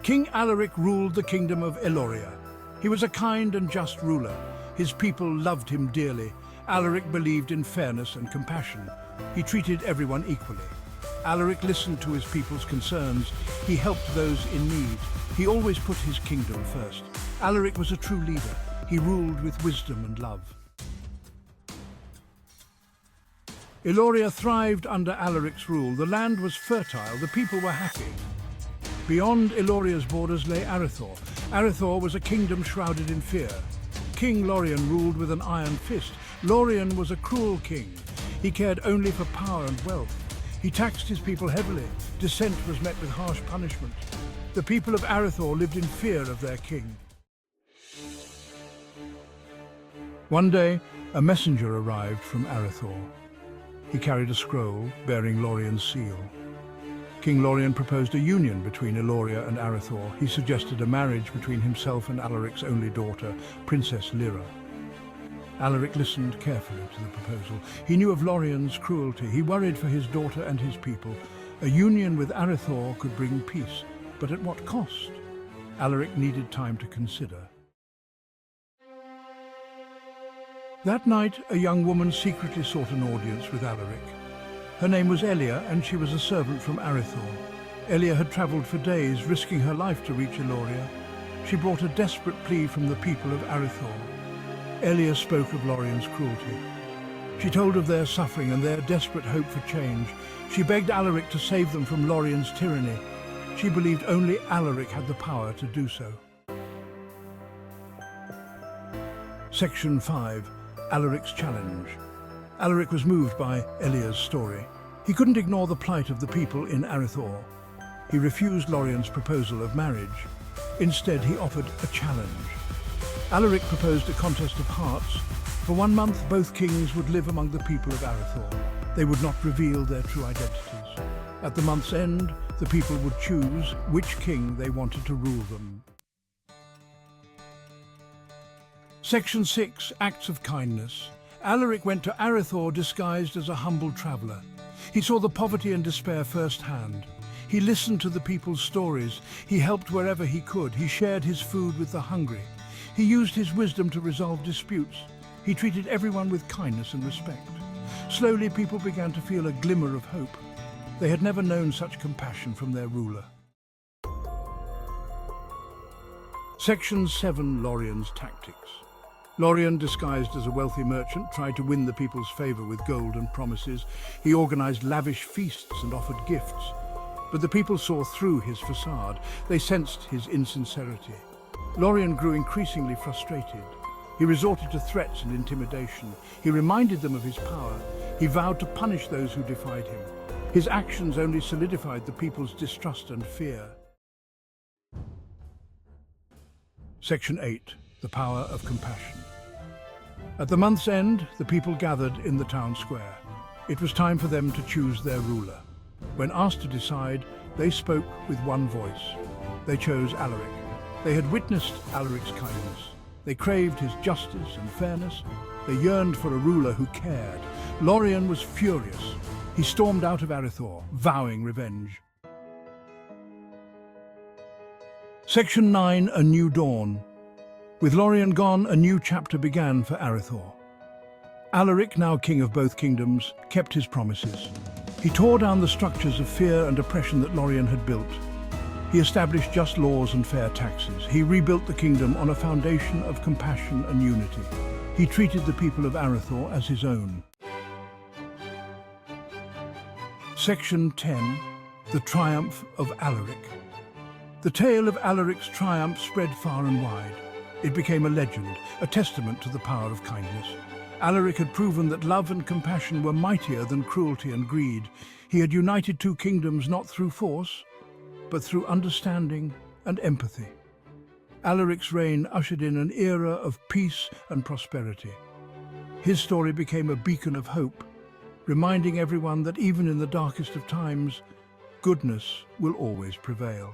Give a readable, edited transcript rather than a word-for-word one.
King Alaric ruled the kingdom of Eloria. He was a kind and just ruler. His people loved him dearly. Alaric believed in fairness and compassion. He treated everyone equally. Alaric listened to his people's concerns. He helped those in need. He always put his kingdom first. Alaric was a true leader. He ruled with wisdom and love. Eloria thrived under Alaric's rule. The land was fertile. The people were happy. Beyond Eloria's borders lay Arithor. Arithor was a kingdom shrouded in fear. King Lorien ruled with an iron fist. Lorien was a cruel king. He cared only for power and wealth. He taxed his people heavily. Dissent was met with harsh punishment. The people of Arithor lived in fear of their king. One day, a messenger arrived from Arithor. He carried a scroll bearing Lorien's seal. King Lorien proposed a union between Eloria and Arithor. He suggested a marriage between himself and Alaric's only daughter, Princess Lyra. Alaric listened carefully to the proposal. He knew of Lorien's cruelty. He worried for his daughter and his people. A union with Arithor could bring peace, but at what cost? Alaric needed time to consider. That night, a young woman secretly sought an audience with Alaric. Her name was Elia, and she was a servant from Arithor. Elia had travelled for days, risking her life to reach Eloria. She brought a desperate plea from the people of Arithor. Elia spoke of Lorien's cruelty. She told of their suffering and their desperate hope for change. She begged Alaric to save them from Lorien's tyranny. She believed only Alaric had the power to do so. Section 5. Alaric's Challenge. Alaric was moved by Elia's story. He couldn't ignore the plight of the people in Arithor. He refused Lorien's proposal of marriage. Instead, he offered a challenge. Alaric proposed a contest of hearts. For 1 month, both kings would live among the people of Arithor. They would not reveal their true identities. At the month's end, the people would choose which king they wanted to rule them. Section 6. Acts of Kindness. Alaric went to Arithor disguised as a humble traveller. He saw the poverty and despair firsthand. He listened to the people's stories. He helped wherever he could. He shared his food with the hungry. He used his wisdom to resolve disputes. He treated everyone with kindness and respect. Slowly, people began to feel a glimmer of hope. They had never known such compassion from their ruler. Section 7. Lorien's Tactics. Lorien, disguised as a wealthy merchant, tried to win the people's favour with gold and promises. He organised lavish feasts and offered gifts. But the people saw through his facade. They sensed his insincerity. Lorien grew increasingly frustrated. He resorted to threats and intimidation. He reminded them of his power. He vowed to punish those who defied him. His actions only solidified the people's distrust and fear. Section 8. The Power of Compassion. At the month's end, the people gathered in the town square. It was time for them to choose their ruler. When asked to decide, they spoke with one voice. They chose Alaric. They had witnessed Alaric's kindness. They craved his justice and fairness. They yearned for a ruler who cared. Lorien was furious. He stormed out of Arithor, vowing revenge. Section 9. A New Dawn. With Lorien gone, a new chapter began for Arithor. Alaric, now king of both kingdoms, kept his promises. He tore down the structures of fear and oppression that Lorien had built. He established just laws and fair taxes. He rebuilt the kingdom on a foundation of compassion and unity. He treated the people of Arithor as his own. Section 10. The Triumph of Alaric. The tale of Alaric's triumph spread far and wide. It became a legend, a testament to the power of kindness. Alaric had proven that love and compassion were mightier than cruelty and greed. He had united two kingdoms not through force, but through understanding and empathy. Alaric's reign ushered in an era of peace and prosperity. His story became a beacon of hope, reminding everyone that even in the darkest of times, goodness will always prevail.